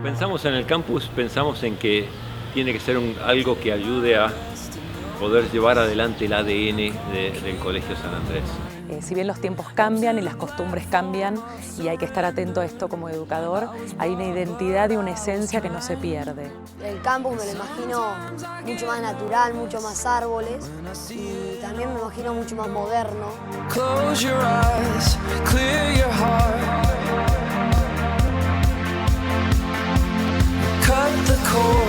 pensamos en el campus, pensamos en que tiene que ser algo que ayude a poder llevar adelante el ADN del Colegio San Andrés. Si bien los tiempos cambian y las costumbres cambian y hay que estar atento a esto como educador, hay una identidad y una esencia que no se pierde. El campus me lo imagino mucho más natural, mucho más árboles y también me imagino mucho más moderno. Close your eyes, clear your heart. Cut the cord.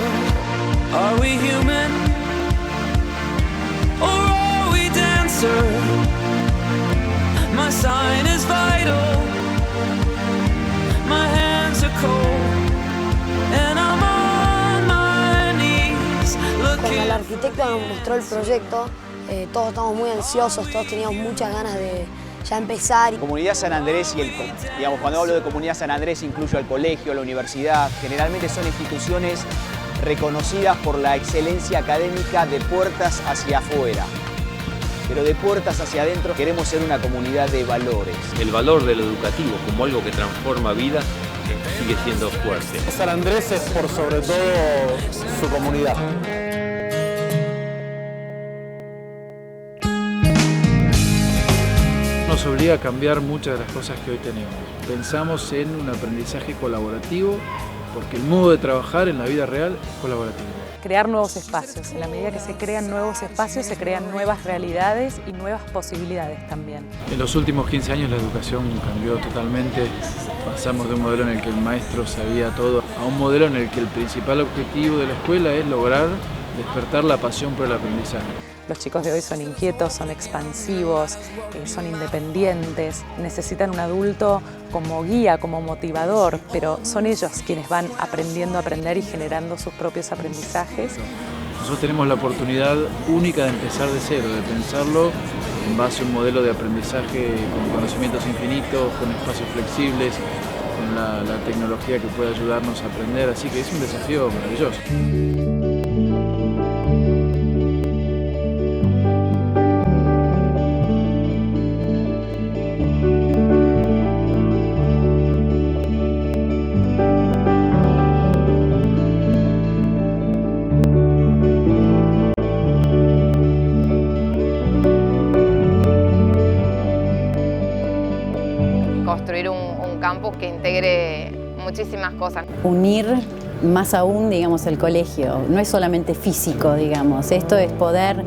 Are we human or are we dancer? My sign is vital. My hands are cold and I'm on my knees Cuando looking. el arquitecto nos mostró el proyecto, todos estamos muy ansiosos, todos teníamos muchas ganas de ya empezar. Comunidad San Andrés y digamos, cuando hablo de Comunidad San Andrés incluyo al colegio, la universidad, generalmente son instituciones reconocidas por la excelencia académica de puertas hacia afuera. Pero de puertas hacia adentro queremos ser una comunidad de valores. El valor de lo educativo como algo que transforma vidas sigue siendo fuerte. San Andrés es por sobre todo su comunidad. Nos obliga a cambiar muchas de las cosas que hoy tenemos. Pensamos en un aprendizaje colaborativo porque el modo de trabajar en la vida real es colaborativo. Crear nuevos espacios. En la medida que se crean nuevos espacios, se crean nuevas realidades y nuevas posibilidades también. En los últimos 15 años la educación cambió totalmente. Pasamos de un modelo en el que el maestro sabía todo a un modelo en el que el principal objetivo de la escuela es lograr despertar la pasión por el aprendizaje. Los chicos de hoy son inquietos, son expansivos, son independientes, necesitan un adulto como guía, como motivador, pero son ellos quienes van aprendiendo a aprender y generando sus propios aprendizajes. Nosotros tenemos la oportunidad única de empezar de cero, de pensarlo en base a un modelo de aprendizaje con conocimientos infinitos, con espacios flexibles, con la tecnología que puede ayudarnos a aprender, así que es un desafío maravilloso. Construir un campus que integre muchísimas cosas. Unir más aún, digamos, el colegio. No es solamente físico, digamos. Esto es poder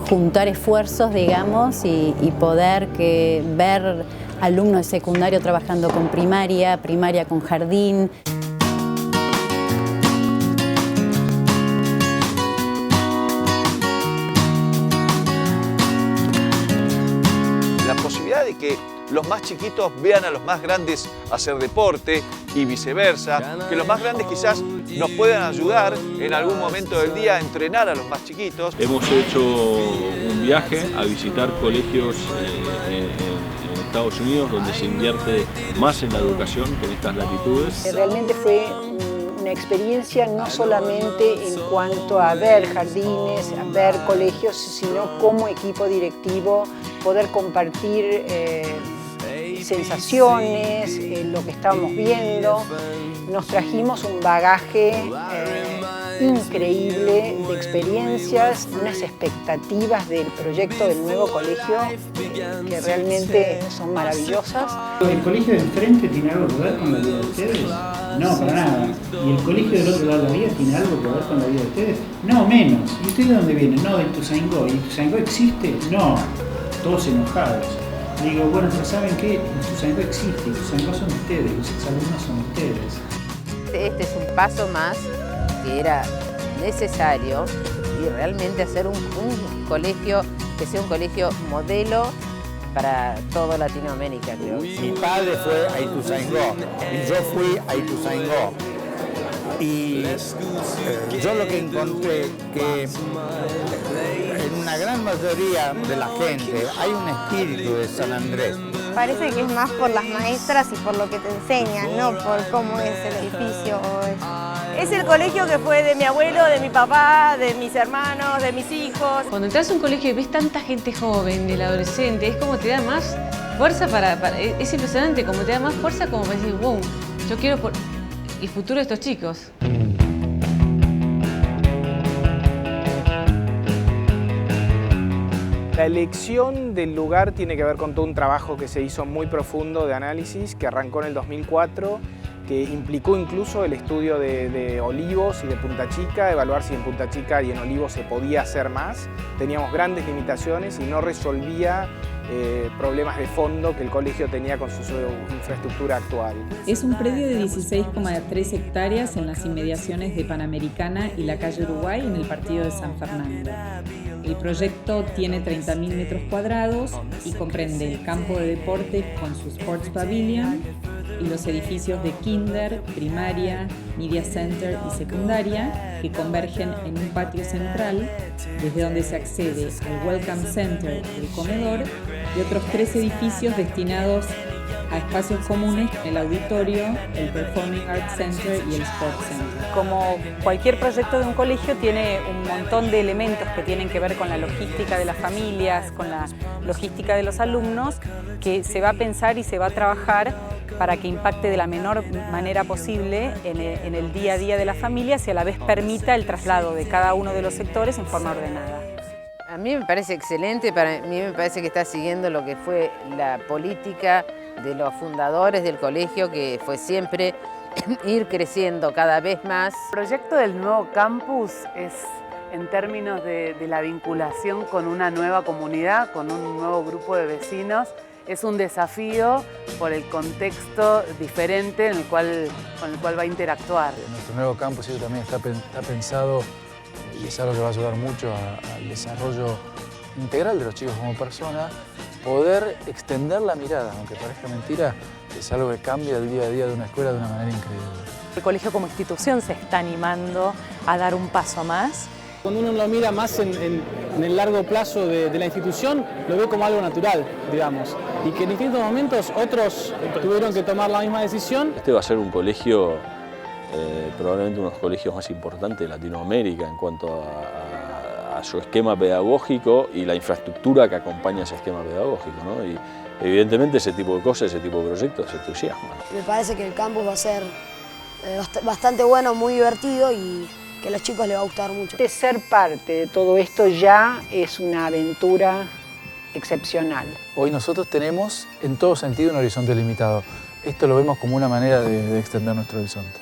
juntar esfuerzos, digamos, y poder ver alumnos de secundario trabajando con primaria con jardín. La posibilidad de que los más chiquitos vean a los más grandes hacer deporte y viceversa, que los más grandes quizás nos puedan ayudar en algún momento del día a entrenar a los más chiquitos. Hemos hecho un viaje a visitar colegios en Estados Unidos donde se invierte más en la educación que en estas latitudes. Realmente fue una experiencia no solamente en cuanto a ver jardines, a ver colegios, sino como equipo directivo poder compartir sensaciones, lo que estábamos viendo. Nos trajimos un bagaje increíble de experiencias, unas expectativas del proyecto del nuevo colegio que realmente son maravillosas. ¿El colegio de enfrente tiene algo que ver con la vida de ustedes? No, para nada. ¿Y el colegio del otro lado de la vía tiene algo que ver con la vida de ustedes? No, menos. ¿Y ustedes de dónde vienen? No, de Ituzaingó. ¿Y Ituzaingó existe? No. Todos enojados. Digo, bueno, pero ¿saben qué? Ituzaingó existe, Ituzaingó son ustedes, los exalumnos son ustedes. Este es un paso más que era necesario y realmente hacer un colegio que sea un colegio modelo para toda Latinoamérica, creo. Mi padre fue a Ituzaingó y yo fui a Ituzaingó. Y yo lo que encontré que en una gran mayoría de la gente hay un espíritu de San Andrés. Parece que es más por las maestras y por lo que te enseñan, no por cómo es el edificio. Es el colegio que fue de mi abuelo, de mi papá, de mis hermanos, de mis hijos. Cuando entras a un colegio y ves tanta gente joven, del adolescente, es como te da más fuerza es impresionante, como te da más fuerza como para decir, wow, yo quiero el futuro de estos chicos. La elección del lugar tiene que ver con todo un trabajo que se hizo muy profundo de análisis, que arrancó en el 2004, que implicó incluso el estudio de Olivos y de Punta Chica, evaluar si en Punta Chica y en Olivos se podía hacer más. Teníamos grandes limitaciones y no resolvía problemas de fondo que el colegio tenía con su infraestructura actual. Es un predio de 16,3 hectáreas en las inmediaciones de Panamericana y la calle Uruguay en el partido de San Fernando. El proyecto tiene 30.000 metros cuadrados y comprende el campo de deportes con su Sports Pavilion y los edificios de kinder, primaria, media center y secundaria que convergen en un patio central desde donde se accede al Welcome Center, el comedor y otros 3 edificios destinados a espacios comunes, el auditorio, el Performing Arts Center y el Sports Center. Como cualquier proyecto de un colegio, tiene un montón de elementos que tienen que ver con la logística de las familias, con la logística de los alumnos, que se va a pensar y se va a trabajar para que impacte de la menor manera posible en el día a día de las familias y a la vez permita el traslado de cada uno de los sectores en forma ordenada. A mí me parece excelente, para mí me parece que está siguiendo lo que fue la política de los fundadores del colegio, que fue siempre ir creciendo cada vez más. El proyecto del nuevo campus es en términos de la vinculación con una nueva comunidad, con un nuevo grupo de vecinos. Es un desafío por el contexto diferente con el cual va a interactuar. Nuestro nuevo campus también está pensado y es algo que va a ayudar mucho al desarrollo integral de los chicos como personas. Poder extender la mirada, aunque parezca mentira, es algo que cambia el día a día de una escuela de una manera increíble. El colegio como institución se está animando a dar un paso más. Cuando uno lo mira más en el largo plazo de la institución, lo ve como algo natural, digamos, y que en distintos momentos otros tuvieron que tomar la misma decisión. Este va a ser un colegio, probablemente uno de los colegios más importantes de Latinoamérica en cuanto a su esquema pedagógico y la infraestructura que acompaña ese esquema pedagógico, ¿no? Y evidentemente ese tipo de cosas, ese tipo de proyectos entusiasman. Me parece que el campus va a ser bastante bueno, muy divertido y que a los chicos les va a gustar mucho. Ser parte de todo esto ya es una aventura excepcional. Hoy nosotros tenemos en todo sentido un horizonte limitado. Esto lo vemos como una manera de extender nuestro horizonte.